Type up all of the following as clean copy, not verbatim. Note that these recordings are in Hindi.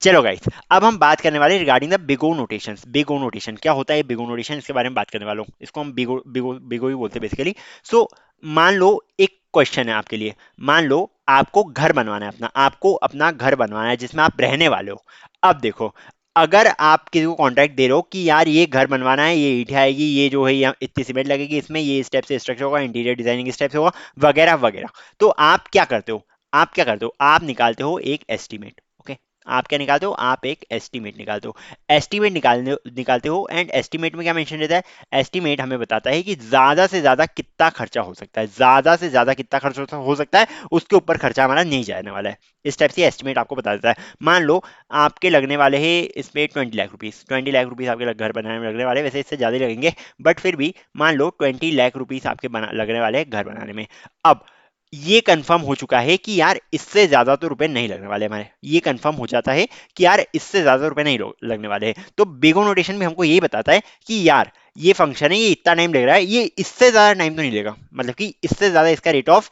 चलो गाइस, अब हम बात करने वाले regarding the big O notation. Big O notation क्या होता है, बिगो नोटेशन, इसके बारे में बात करने वाला हूँ। इसको हम बिगो बिगो बिगो ही बोलते हैं बेसिकली। सो मान लो एक क्वेश्चन है आपके लिए। मान लो आपको घर बनवाना है, अपना आपको अपना घर बनवाना है जिसमें आप रहने वाले हो। अब देखो, अगर आप किसी को कॉन्ट्रैक्ट दे रहे हो कि यार ये घर बनवाना है, ये ईंटें आएगी, ये जो है यहाँ इतनी सीमेंट लगेगी, इसमें ये स्टेप से स्ट्रक्चर होगा, इंटीरियर डिजाइनिंग स्टेप से होगा, वगैरह वगैरह। तो आप क्या करते हो, आप निकालते हो एक एस्टिमेट। ओके, आप क्या निकालते हो, आप एक एस्टीमेट निकालते हो। एस्टीमेट निकालते हो, एंड एस्टीमेट में क्या मेंशन रहता है, एस्टीमेट हमें बताता है कि ज्यादा से ज्यादा कितना खर्चा हो सकता है, ज्यादा से ज्यादा कितना खर्च हो सकता है, उसके ऊपर खर्चा हमारा नहीं जाने वाला है। इस टाइप से एस्टीमेट आपको बता देता है। मान लो आपके लगने वाले हैं इसमें 20 लाख रुपीज, 20 लाख रुपीज आपके घर बनाने में लगने वाले हैं, वैसे इससे ज्यादा ही लगेंगे, बट फिर भी मान लो 20 लाख रुपीज आपके लगने वाले हैं घर बनाने में। अब ये कंफर्म हो चुका है कि यार इससे ज्यादा तो रुपए नहीं लगने वाले हमारे, ये कंफर्म हो जाता है कि यार इससे ज्यादा रुपए नहीं लगने वाले हैं। तो बिगो नोटेशन में हमको यही बताता है कि यार ये फंक्शन है, ये इतना टाइम लग रहा है, ये इससे ज्यादा टाइम तो नहीं लेगा, मतलब कि इससे ज्यादा इसका रेट ऑफ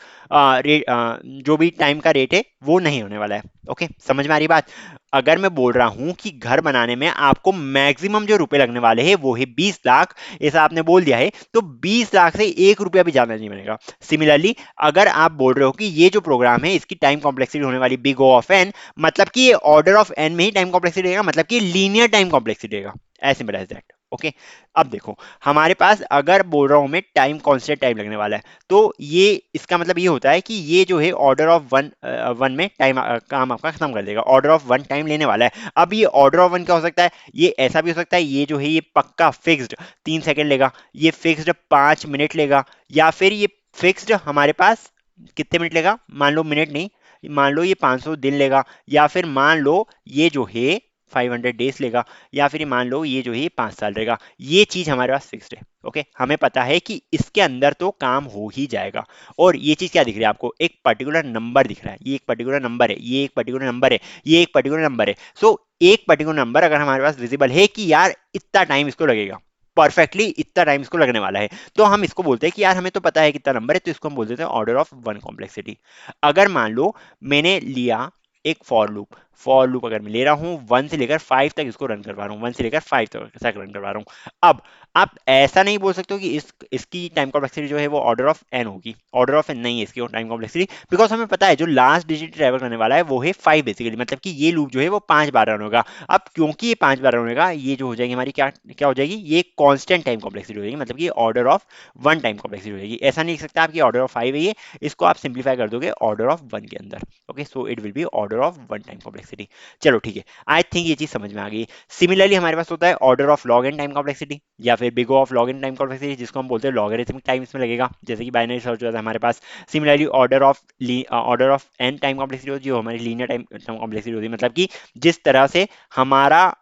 जो भी टाइम का रेट है वो नहीं होने वाला है। ओके, समझ में आ रही बात। अगर मैं बोल रहा हूं कि घर बनाने में आपको मैक्सिमम जो रुपए लगने वाले हैं वो है 20 लाख, ऐसा आपने बोल दिया है, तो 20 लाख से 1 रुपया भी ज्यादा नहीं बनेगा। सिमिलरली, अगर आप बोल रहे हो कि ये जो प्रोग्राम है इसकी टाइम कॉम्प्लेक्सिटी होने वाली बिग O ऑफ एन, मतलब कि ये ऑर्डर ऑफ एन में ही टाइम कॉम्प्लेक्सिटी रहेगा, मतलब कि लीनियर टाइम कॉम्प्लेक्सिटी रहेगा, as simple as that. Okay, अब देखो, हमारे पास अगर बोल रहा हूं मैं टाइम कांस्टेंट टाइम लगने वाला है, तो ये इसका मतलब ये होता है कि ये जो है ऑर्डर ऑफ वन वन में टाइम काम आपका खत्म कर देगा, ऑर्डर ऑफ वन टाइम लेने वाला है। अब ये ऑर्डर ऑफ वन क्या हो सकता है, ये ऐसा भी हो सकता है, ये जो है ये पक्का फिक्स्ड 3 सेकंड लेगा, ये फिक्स्ड 5 मिनट लेगा, या फिर ये फिक्स्ड हमारे पास कितने मिनट लेगा, मान लो मिनट नहीं, मान लो ये 500 दिन लेगा, या फिर मान लो ये जो है 500 डेज लेगा, या फिर मान लो ये जो है 5 साल रहेगा। ये चीज हमारे पास फिक्स्ड है। ओके, हमें पता है कि इसके अंदर तो काम हो ही जाएगा। और ये चीज क्या दिख रही है आपको, एक पर्टिकुलर नंबर दिख रहा है, ये एक पर्टिकुलर नंबर है, ये एक पर्टिकुलर नंबर है, ये एक पर्टिकुलर नंबर है। सो एक पर्टिकुलर नंबर अगर हमारे पास विजिबल है कि यार इतना टाइम इसको लगेगा, परफेक्टली इतना टाइम इसको लगने वाला है, तो हम इसको बोलते हैं कि यार हमें तो पता है कितना नंबर है, तो इसको हम बोल देते हैं ऑर्डर ऑफ वन कॉम्प्लेक्सिटी। अगर मान लो मैंने लिया एक फॉर लूप अगर मैं ले रहा हूं 1 से लेकर 5 तक इसको रन करवा रहा हूं, 1 से लेकर 5 तक रन करवा रहा हूं। अब आप ऐसा नहीं बोल सकते हो कि इसकी टाइम कॉम्प्लेक्सिटी जो है वो ऑर्डर ऑफ एन होगी, ऑर्डर ऑफ एन नहीं है इसकी टाइम कॉम्प्लेक्सिटी, बिकॉज हमें पता है जो लास्ट डिजिट ट्रेवल करने वाला है वो है 5 बेसिकली, मतलब कि ये लूप जो है वो 5 बार रन होगा। अब क्योंकि ये 5 बार रन होगा, ये जो हो जाएगी हमारी क्या क्या हो जाएगी, ये कांस्टेंट टाइम कॉम्प्लेक्सिटी हो जाएगी, मतलब कि order of one time complexity हो जाएगी। ऐसा नहीं लिख सकता आपकी ऑर्डर ऑफ 5 है ये, इसको आप सिंप्लीफाई कर दोगे ऑर्डर ऑफ वन के अंदर। Okay, so it will be order of one time complexity. चलो ठीक है, आई थिंक ये चीज समझ में आ गई। सिमिलरली हमारे पास होता है order of log N time complexity, या फिर big O of log N time complexity, जिसको हम बोलते हैं लॉगरिथमिक टाइम इसमें लगेगा, जैसे कि बाइनरी सर्च होता है हमारे पास। Similarly order of n time complexity होती है, जो हमारी लीनियर टाइम कॉम्प्लेक्सिटी होती है, मतलब कि जिस तरह से हमारा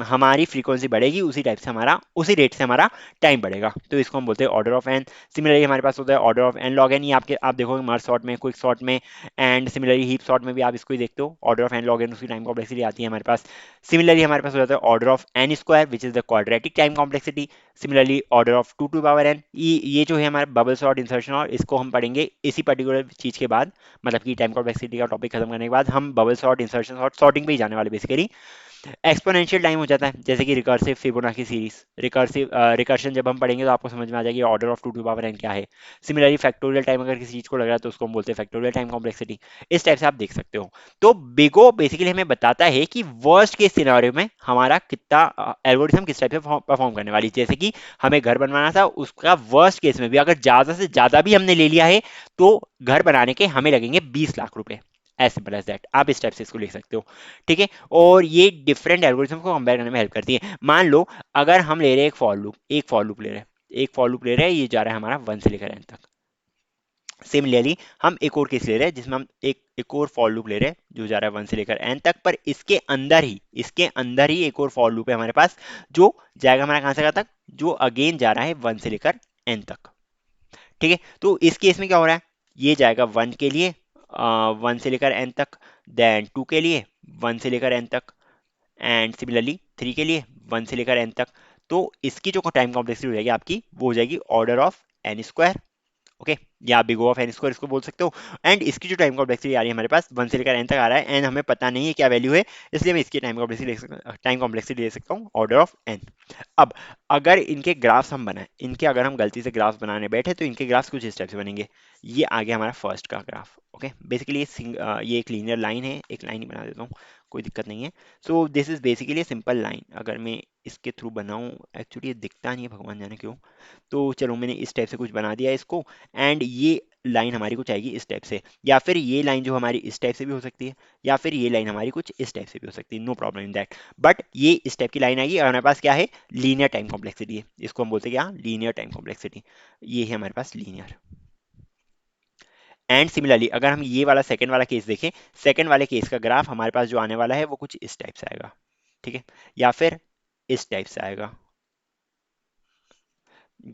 हमारी फ्रीक्वेंसी बढ़ेगी उसी टाइप से हमारा उसी रेट से हमारा टाइम बढ़ेगा, तो इसको हम बोलते हैं ऑर्डर ऑफ एन। सिमिलरली हमारे पास होता है order of N log N, ये आपके आप देखोगे मर्ज सॉर्ट में, क्विक सॉर्ट में, एंड सिमिलरली हीप सॉर्ट में भी आप इसको ही देखते हो, order of N log N उसकी टाइम कॉम्प्लेक्सिटी आती है हमारे पास। सिमिलरली हमारे पास हो जाता है order of n square which is the quadratic time complexity. Similarly order of 2 to power n, ये जो है हमारा बबल सॉर्ट इंसर्शन, और इसको हम पढ़ेंगे इसी पर्टिकुलर चीज के बाद, मतलब कि टाइम कॉम्प्लेक्सिटी का टॉपिक खत्म करने के बाद हम bubble sort insertion sort sorting पे ही जाने वाले बेसिकली। एक्सपोनेंशियल टाइम हो जाता है, जैसे कि रिकर्सिव फिबोनाची सीरीज, रिकर्शन जब हम पढ़ेंगे तो आपको समझ में आ जाएगी order of 2 to power n क्या है। सिमिलरली फैक्टोरियल टाइम अगर किसी चीज को लग रहा है तो उसको हम बोलते हैं फैक्टोरियल टाइम कॉम्प्लेक्सिटी। इस टाइप से आप देख सकते हो। तो बिगो बेसिकली हमें बताता है कि वर्स्ट केस सिनेरियो में हमारा कितना एल्गोरिथम किस टाइप से परफॉर्म करने वाली, जैसे कि हमें घर बनवाना था, उसका वर्स्ट केस में भी अगर ज्यादा से ज्यादा भी हमने ले लिया है, तो घर बनाने के हमें लगेंगे 20 लाख रुपए। एज सिंपल एज दैट, आप इस टाइप से इसको लिख सकते हो। ठीक है, और ये डिफरेंट एल्गोरिथम को कंपेयर करने में हेल्प करती है। मान लो अगर हम ले रहे हैं एक फॉर लूप ले रहे हैं, ये जा रहा है हमारा 1 से लेकर n तक। सिमिलरली हम एक और केस ले रहे हैं जिसमें हम एक और फॉर लूप ले रहे हैं जो जा रहा है 1 से लेकर n तक, पर इसके अंदर ही एक और फॉर लूप है हमारे पास, जो जाएगा हमारा कहां से कहां तक, जो अगेन जा रहा है 1 से लेकर n तक। ठीक है, तो इस केस में क्या हो रहा है, ये जाएगा 1 के लिए 1 से लेकर n तक, देन 2 के लिए 1 से लेकर n तक, एंड सिमिलरली 3 के लिए 1 से लेकर n तक। तो इसकी जो टाइम कॉम्प्लेक्सिटी हो जाएगी आपकी, वो हो जाएगी order of n square. Okay, या big O of n square इसको बोल सकते हो। एंड इसकी जो टाइम कॉम्प्लेक्सिटी आ रही है हमारे पास 1 से लेकर n तक आ रहा है, एंड हमें पता नहीं है क्या वैल्यू है, इसलिए मैं इसकी टाइम कॉम्प्लेक्सिटी ले सकता हूँ ऑर्डर ऑफ n। अब अगर इनके ग्राफ्स हम बनाएं, इनके अगर हम गलती से ग्राफ्स बनाने बैठे तो इनके ग्राफ्स कुछ इस टाइप से बनेंगे। ये आ गया हमारा फर्स्ट का ग्राफ। ओके, बेसिकली ये एक लीनियर लाइन है, एक लाइन ही बना देता हूँ, कोई दिक्कत नहीं है। So this is basically simple line. अगर मैं इसके थ्रू बनाऊं, एक्चुअली ये दिखता नहीं है, भगवान जाने क्यों। तो चलो मैंने इस टाइप से कुछ बना दिया इसको, एंड ये लाइन हमारी कुछ आएगी इस टाइप से, या फिर ये लाइन जो हमारी इस टाइप से भी हो सकती है, या फिर ये लाइन हमारी कुछ इस टाइप से भी हो सकती है, no problem in that. But ये इस टाइप की लाइन आएगी और हमारे पास क्या है, लीनियर टाइम कॉम्प्लेक्सिटी है, इसको हम बोलते हैं क्या, लीनियर टाइम कॉम्प्लेक्सिटी। ये है हमारे पास लीनियर। एंड सिमिलरली अगर हम ये वाला सेकंड वाला केस देखें, सेकंड वाले केस का ग्राफ हमारे पास जो आने वाला है वो कुछ इस टाइप से आएगा, ठीक है, या फिर इस टाइप से आएगा,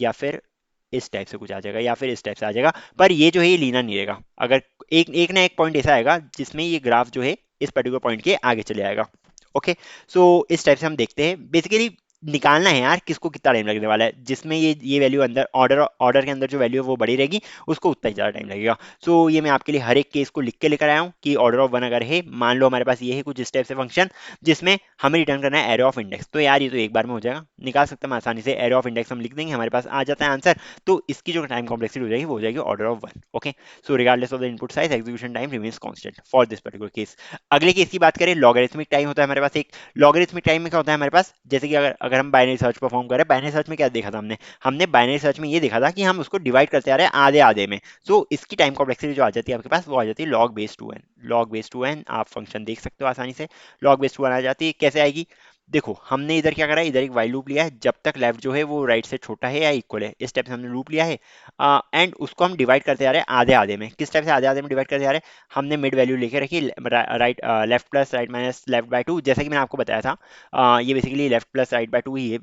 या फिर इस टाइप से कुछ आ जाएगा, या फिर इस टाइप से आ जाएगा। पर ये जो है ये लीनियर नहीं रहेगा। अगर एक एक ना एक पॉइंट ऐसा आएगा जिसमें ये ग्राफ जो है इस पर्टिकुलर पॉइंट के आगे चले आएगा। ओके, सो इस टाइप से हम देखते हैं। बेसिकली निकालना है यार किसको कितना टाइम लगने वाला है, जिसमें ये वैल्यू अंदर ऑर्डर ऑर्डर के अंदर जो वैल्यू है वो बढ़ी रहेगी, उसको उतना ही ज़्यादा टाइम लगेगा। सो ये मैं आपके लिए हर एक केस को लिख के लेकर आया हूँ कि ऑर्डर ऑफ वन अगर है, मान लो हमारे पास ये है कुछ इस टाइप से फंक्शन जिसमें हमें रिटर्न करना है एरे ऑफ इंडेक्स, तो यार ये तो एक बार में हो जाएगा, निकाल सकते हैं हम आसानी से। एरे ऑफ इंडेक्स हम लिख देंगे, हमारे पास आ जाता है आंसर। तो इसकी जो टाइम कॉम्प्लेक्सिटी हो जाएगी वो हो जाएगी order of one. Okay, so regardless of the input size execution time remains constant for this particular case. अगले केस की बात करें, लॉगरिथमिक टाइम होता है हमारे पास एक। लॉगरिथमिक टाइम में क्या होता है हमारे पास, जैसे कि अगर अगर हम बाइनरी सर्च परफॉर्म करें, बाइनरी सर्च में क्या देखा था हमने, हमने बाइनरी सर्च में ये देखा था कि हम उसको डिवाइड करते आ रहे हैं आधे आधे में। सो इसकी टाइम कॉम्प्लेक्सिटी जो आ जाती है आपके पास वो आ जाती है log base two n. Log base two n आप फंक्शन देख सकते हो आसानी से, लॉग बेस टू एन आ जाती है। कैसे आएगी, देखो हमने इधर क्या करा है, इधर एक वाइल लूप लिया है, जब तक लेफ्ट जो है वो राइट से छोटा है या इक्वल है, इस टाइप से हमने लूप लिया है। एंड उसको हम डिवाइड करते आ रहे हैं आधे आधे में। किस टाइप से आधे आधे में डिवाइड करते आ रहे हैं, हमने मिड वैल्यू लेके रखी, right left plus right minus left by two, जैसा कि मैंने आपको बताया था। ये basically left plus right by two ही है।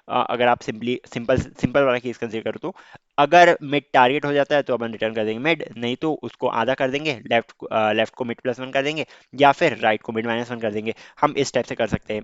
अगर आप सिंपल सिंपल वाला केस कंसिडर करो तो अगर मिड टारगेट हो जाता है तो अपन रिटर्न कर देंगे मिड, नहीं तो उसको आधा कर देंगे, लेफ्ट को मिड प्लस वन कर देंगे, या फिर राइट को मिड माइनस वन कर देंगे। हम इस टाइप से कर सकते हैं।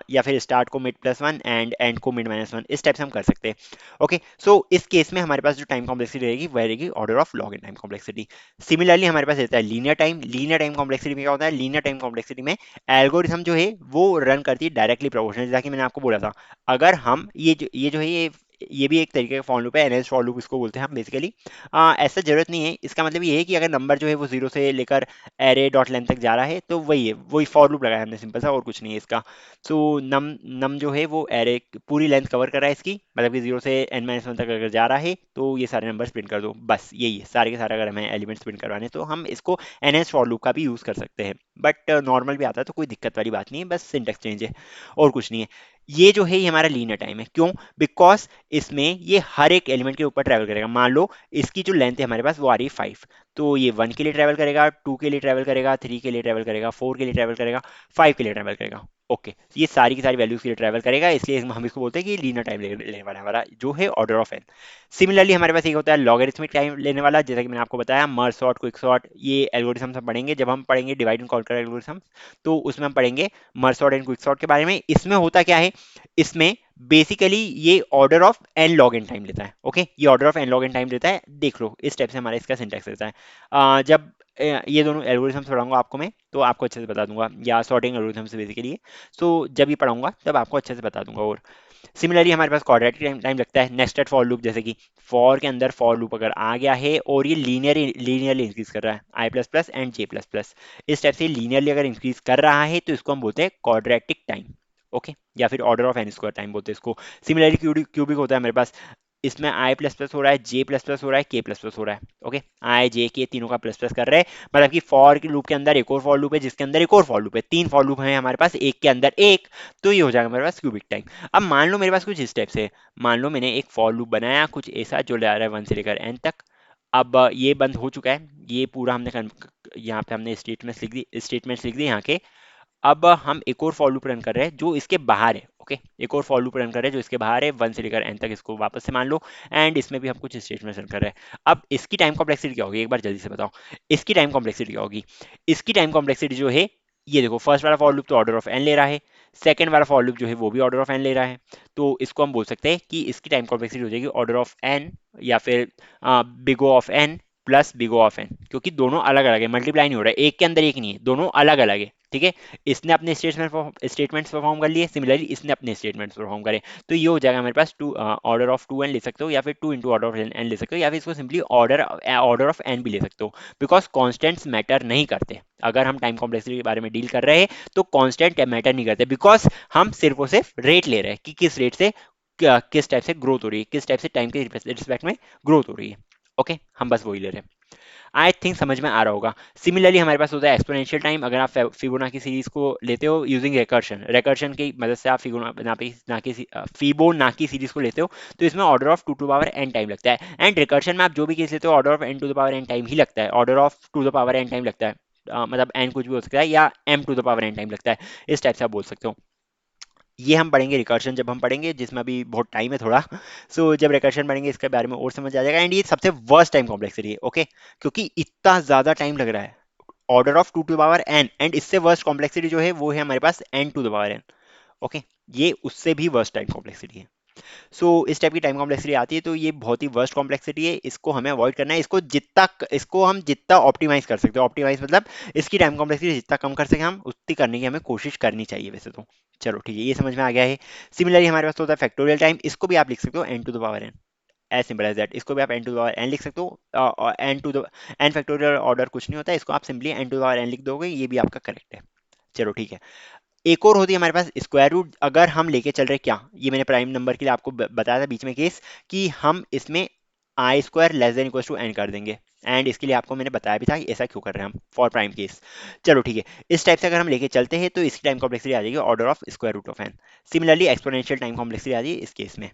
या फिर स्टार्ट को mid plus one and and को मिड माइनस वन, इस टाइप से हम कर सकते हैं। ओके, सो इस केस में हमारे पास जो टाइम कॉम्प्लेक्सिटी रहेगी वह रहेगी order of log n time complexity. Similarly हमारे पास रहता है linear time. Linear time complexity में क्या होता है, लीनियर टाइम कॉम्प्लेक्सिटी में एल्गोरिथम जो है वो रन करती है डायरेक्टली प्रोपोर्शनल, जैसा कि मैंने आपको बोला था। अगर हम ये जो है ये भी एक तरीके का फॉर लूप है, एनएस फॉर लूप इसको बोलते हैं हम बेसिकली। ऐसा जरूरत नहीं है, इसका मतलब ये है कि अगर नंबर जो है वो जीरो से लेकर एरे डॉट लेंथ तक जा रहा है तो वही है, वही फॉर लूप लगाया हमने सिंपल सा, और कुछ नहीं है इसका। सो नम नम जो है वो एरे पूरी लेंथ कवर कर रहा है इसकी, मतलब कि जीरो से एन माइनस वन तक अगर जा रहा है तो ये सारे नंबर प्रिंट कर दो, बस यही है सारे के सारे। अगर हमें एलिमेंट्स प्रिंट करवाने हैं, तो हम इसको एनएस फॉर लूप का भी यूज़ कर सकते हैं। बट नॉर्मल भी आता है तो कोई दिक्कत वाली बात नहीं है, बस सिंटेक्स चेंज है और कुछ नहीं है। ये जो है ये हमारा लीनियर टाइम है, क्यों, बिकॉज इसमें ये हर एक एलिमेंट के ऊपर ट्रैवल करेगा। मान लो इसकी जो लेंथ है हमारे पास वो आ रही है 5, तो ये 1 के लिए ट्रैवल करेगा, 2 के लिए ट्रैवल करेगा, 3 के लिए ट्रैवल करेगा, 4 के लिए ट्रैवल करेगा, 5 के लिए ट्रैवल करेगा। ओके, ये सारी की सारी वैल्यूज के लिए ट्रैवल करेगा, इसलिए हम इसको बोलते हैं कि लीनियर टाइम लेने वाला हमारा जो है ऑर्डर ऑफ एन। सिमिलरली हमारे पास एक होता है लॉगरिथमिक टाइम लेने वाला, जैसा कि मैंने आपको बताया मर्ज सॉर्ट, क्विक सॉर्ट, ये एल्गोरिथम्स हम पढ़ेंगे जब हम पढ़ेंगे डिवाइड एंड कॉन्कर एल्गोरिथम, तो उसमें हम पढ़ेंगे merge sort and quick sort के बारे में। इसमें होता क्या है, इसमें बेसिकली ये order of N log n time लेता है। ओके, ये order of N log n time लेता है, देख लो इस टाइप से हमारा इसका सिंटैक्स रहता है। जब ये दोनों एल्गोरिथम्स पढ़ाऊंगा आपको मैं, तो आपको अच्छे से बता दूंगा, या सॉर्टिंग एल्गोरिथम्स बेसिकली। सो जब ये पढ़ाऊंगा तब आपको अच्छे से बता दूंगा। और सिमिलरली हमारे पास क्वाड्रेटिक टाइम लगता है नेस्टेड फॉर लूप, जैसे कि फॉर के अंदर फॉर लूप अगर आ गया है और ये लीनियरली इंक्रीज कर रहा है, i plus plus and j plus plus, इस टाइप से लीनियरली अगर इंक्रीज कर रहा है तो इसको हम बोलते हैं क्वाड्रेटिक टाइम। ओके, या फिर order of n square time बोलते हैं इसको। सिमिलरली क्यूबिक होता है हमारे पास, इसमें आई प्लस प्लस हो रहा है, जे प्लस प्लस हो रहा है, के प्लस प्लस हो रहा है। ओके, आई जे के तीनों का प्लस प्लस कर रहे हैं, मतलब कि फॉर के लूप के अंदर एक और फॉर लूप है जिसके अंदर एक और फॉर लूप है, तीन फॉर लूप है हमारे पास एक के अंदर एक, तो ये हो जाएगा हमारे पास क्यूबिक टाइम। अब मान लो मेरे पास कुछ इस टाइप से, मान लो मैंने एक फॉर लूप बनाया कुछ ऐसा जो ले आ रहा है 1 से लेकर एन तक। अब ये बंद हो चुका है, ये पूरा हमने यहाँ पे हमने स्टेटमेंट्स लिख दी यहाँ के। अब हम एक और फॉर लूप रन कर रहे हैं जो इसके बाहर है। ओके, एक और फॉर लूप रन कर रहे हैं जो इसके बाहर है 1 से लेकर एन तक, इसको वापस से मान लो। एंड इसमें भी हम कुछ स्टेटमेंट रन कर रहे हैं। अब इसकी टाइम कॉम्प्लेक्सिटी क्या होगी, एक बार जल्दी से बताओ, इसकी टाइम कॉम्प्लेक्सिटी क्या होगी। इसकी टाइम कॉम्प्लेक्सिटी जो है ये देखो फर्स्ट वाला फॉर लूप तो ऑर्डर ऑफ एन ले रहा है, सेकंड वाला फॉर लूप जो है वो भी ऑर्डर ऑफ एन ले रहा है। तो इसको हम बोल सकते हैं कि इसकी टाइम कॉम्प्लेक्सिटी हो जाएगी ऑर्डर ऑफ एन, या फिर big O of n plus big O of n, क्योंकि दोनों अलग अलग है, मल्टीप्लाई नहीं हो रहा है, एक के अंदर एक नहीं है, दोनों अलग अलग है। ठीक है, इसने अपने स्टेटमेंट्स परफॉर्म कर लिए, सिमिलरली इसने अपने स्टेटमेंट्स परफॉर्म करे। तो ये हो जाएगा हमारे पास two order of two n ले सकते हो, या फिर two into order of n ले सकते हो, या फिर इसको simply order order of n भी ले सकते हो, बिकॉज कॉन्स्टेंट्स मैटर नहीं करते। अगर हम टाइम कॉम्प्लेक्सिटी के बारे में डील कर रहे हैं तो कांस्टेंट मैटर नहीं करते, बिकॉज हम सिर्फ और सिर्फ रेट ले रहे हैं कि किस रेट से किस टाइप से ग्रोथ हो रही है, किस टाइप से टाइम के रिस्पेक्ट में ग्रोथ हो रही है। ओके, हम बस वही ले रहे हैं। आई थिंक समझ में आ रहा होगा। सिमिलरली हमारे पास होता है एक्सपोनेंशियल टाइम। अगर आप फिबोनाची सीरीज को लेते हो यूजिंग रिकर्शन, रिकर्शन की मदद से आप फिबोनाची सीरीज को लेते हो, तो इसमें order of two to power n time लगता है। एंड रिकर्शन में आप जो भी केस लेते हो order of n to the power n time ही लगता है, order of two the power n time लगता है। मतलब एन कुछ भी हो सकता है, या m to the power n time लगता है, इस टाइप से आप बोल सकते हो। ये हम पढ़ेंगे रिकर्शन जब हम पढ़ेंगे, जिसमें अभी बहुत टाइम है थोड़ा। सो जब रिकर्शन पढ़ेंगे इसके बारे में और समझ आ जाएगा। एंड ये सबसे वर्स्ट टाइम कॉम्प्लेक्सिटी है, ओके, क्योंकि इतना ज्यादा टाइम लग रहा है, order of two to power n, and इससे वर्स्ट कॉम्प्लेक्सिटी जो है वो है हमारे पास n to the power n. Okay, ये उससे भी वर्स्ट टाइम कॉम्प्लेक्सिटी है। सो इस टाइप की टाइम कॉम्प्लेक्सिटी आती है, तो ये बहुत ही वर्स्ट कॉम्प्लेक्सिटी है, इसको हमें अवॉइड करना है। इसको हम जितना ऑप्टिमाइज कर सकते हो, ऑप्टिमाइज मतलब इसकी टाइम कॉम्प्लेक्सिटी जितना कम कर सके हम उतनी करने की हमें कोशिश करनी चाहिए वैसे तो। चलो ठीक है, ये समझ में आ गया है। सिमिलरली हमारे पास होता है फैक्टोरियल टाइम, इसको भी आप लिख सकते हो n to the power n, as simple as that. इसको भी आप n to the power n लिख सकते हो, n to the n factorial order कुछ नहीं होता है, इसको आप simply n to the power n लिख दोगे, ये भी आपका करेक्ट है। चलो ठीक है, एक और होती है हमारे पास स्क्वायर रूट। अगर हम लेके चल रहे क्या, ये मैंने प्राइम नंबर के लिए आपको बताया था बीच में केस, कि हम इसमें i square less than equal to n कर देंगे। एंड इसके लिए आपको मैंने बताया भी था कि ऐसा क्यों कर रहे हैं हम फॉर प्राइम केस। चलो ठीक है, इस टाइप से अगर हम लेके चलते हैं तो इसकी टाइम कॉम्प्लेक्सिटी आ जाएगी order of square root of n. Similarly exponential time complexity आ जाएगी इस केस में।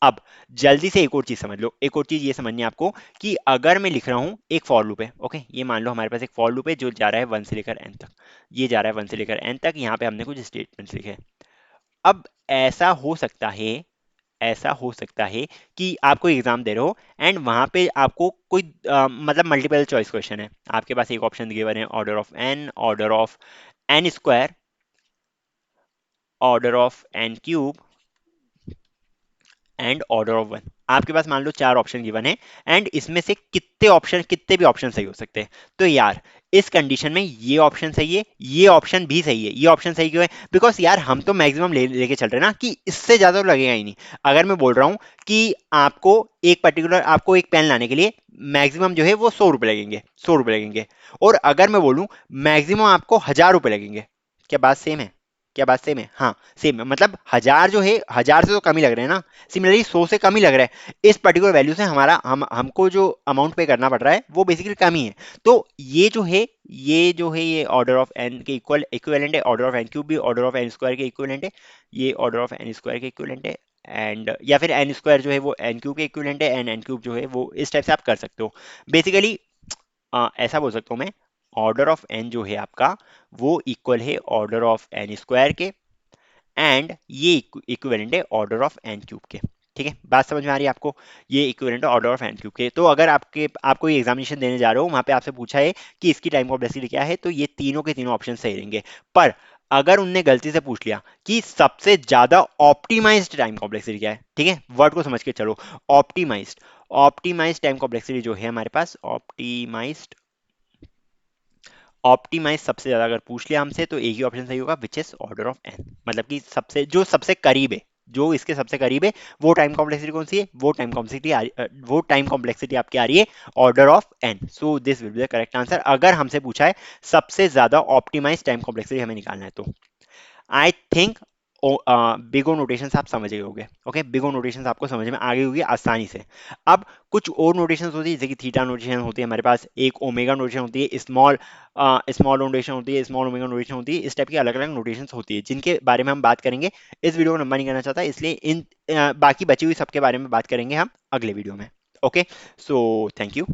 अब जल्दी से एक और चीज समझ लो, एक और चीज ये समझनी है आपको, कि अगर मैं लिख रहा हूँ एक फॉर लूप है, ओके, ये मान लो हमारे पास एक फॉर लूप है जो जा रहा है वन से लेकर एन तक, ये जा रहा है वन से लेकर एन तक, यहाँ पे हमने कुछ स्टेटमेंट्स लिखे हैं। अब ऐसा हो सकता है कि आप कोई एग्जाम दे रहे हो एंड वहां पे आपको कोई मतलब मल्टीपल चॉइस क्वेश्चन है, आपके पास एक ऑप्शन गिवन है order of n, order of n square, order of n cube, and order of one. आपके पास मान लो चार ऑप्शन गिवन है, एंड इसमें से कितने भी ऑप्शन सही हो सकते हैं। तो यार इस कंडीशन में ये ऑप्शन सही है, ये ऑप्शन भी सही है। ये ऑप्शन सही क्यों है? बिकॉज यार हम तो मैक्सिमम लेके चल रहे हैं ना, कि इससे ज्यादा तो लगेगा ही नहीं। अगर मैं बोल रहा हूँ कि आपको एक पेन लाने के लिए मैक्सिमम जो है वो 100 रुपए लगेंगे, 100 रुपए लगेंगे, और अगर मैं बोलूँ मैक्सिमम आपको 1000 रुपए लगेंगे, क्या बात सेम है? क्या बात सेम है? हाँ सेम है, मतलब 1000 जो है 1000 से तो कम ही लग रहे हैं ना, सिमिलरली 100 से कम ही लग रहा है। इस पर्टिकुलर वैल्यू से हमको जो अमाउंट पे करना पड़ रहा है वो बेसिकली कम ही है। तो ये ऑर्डर ऑफ एन के इक्वलेंट है, ऑर्डर ऑफ एन क्यूब भी ऑर्डर ऑफ एन स्क्वायर के इक्वलेंट है, ये ऑर्डर ऑफ एन स्क्वायर के इक्वलेंट है। एंड या फिर एन स्क्वायर जो है वो एन क्यूब के इक्वलेंट है, एंड एन क्यूब जो है वो इस टाइप से आप कर सकते हो। बेसिकली ऐसा बोल सकता हूँ मैं, ऑर्डर ऑफ एन जो है आपका वो इक्वल है ऑर्डर ऑफ एन स्क्वायर के, एंड ये इक्विवेलेंट है ऑर्डर ऑफ एन क्यूब के। ठीक है, बात समझ में आ रही है आपको? ये इक्विवेलेंट है ऑर्डर ऑफ एन क्यूब के। तो अगर आपको ये एग्जामिनेशन देने जा रहे हो, वहां पे आपसे पूछा है कि इसकी टाइम कॉम्प्लेक्सिटी क्या है, तो ये तीनों के तीनों ऑप्शन सही रहेंगे। पर अगर उनने गलती से पूछ लिया कि सबसे ज्यादा ऑप्टिमाइज्ड टाइम कॉम्प्लेक्सिटी क्या है, ठीक है, वर्ड को समझ के चलो, ऑप्टिमाइज्ड। ऑप्टिमाइज्ड टाइम कॉम्प्लेक्सिटी जो है हमारे पास, ऑप्टिमाइज सबसे ज्यादा अगर पूछ लिया हमसे, तो एक ही ऑप्शन सही होगा, which is order of n. मतलब कि सबसे करीब है, जो इसके सबसे करीब है, वो टाइम कॉम्प्लेक्सिटी कौन सी है? वो टाइम कॉम्प्लेक्सिटी आपकी आ रही है order of n. So this will be the correct answer, अगर हमसे पूछा है सबसे ज्यादा ऑप्टिमाइज टाइम कॉम्प्लेक्सिटी हमें निकालना है तो। आई थिंक बिगो नोटेशंस आप समझ गए होंगे। ओके, बिगो नोटेशंस आपको समझ में आ गई होगी आसानी से। अब कुछ और नोटेशंस होती है, जैसे कि थीटा नोटेशन होती है हमारे पास, एक ओमेगा नोटेशन होती है, स्मॉल नोटेशन होती है, स्मॉल ओमेगा नोटेशन होती है, इस टाइप की अलग अलग नोटेशंस होती है, जिनके बारे में हम बात करेंगे। इस वीडियो को लंबा नहीं करना चाहता, इसलिए बाकी बची हुई सबके बारे में बात करेंगे हम अगले वीडियो में। Okay, so thank you.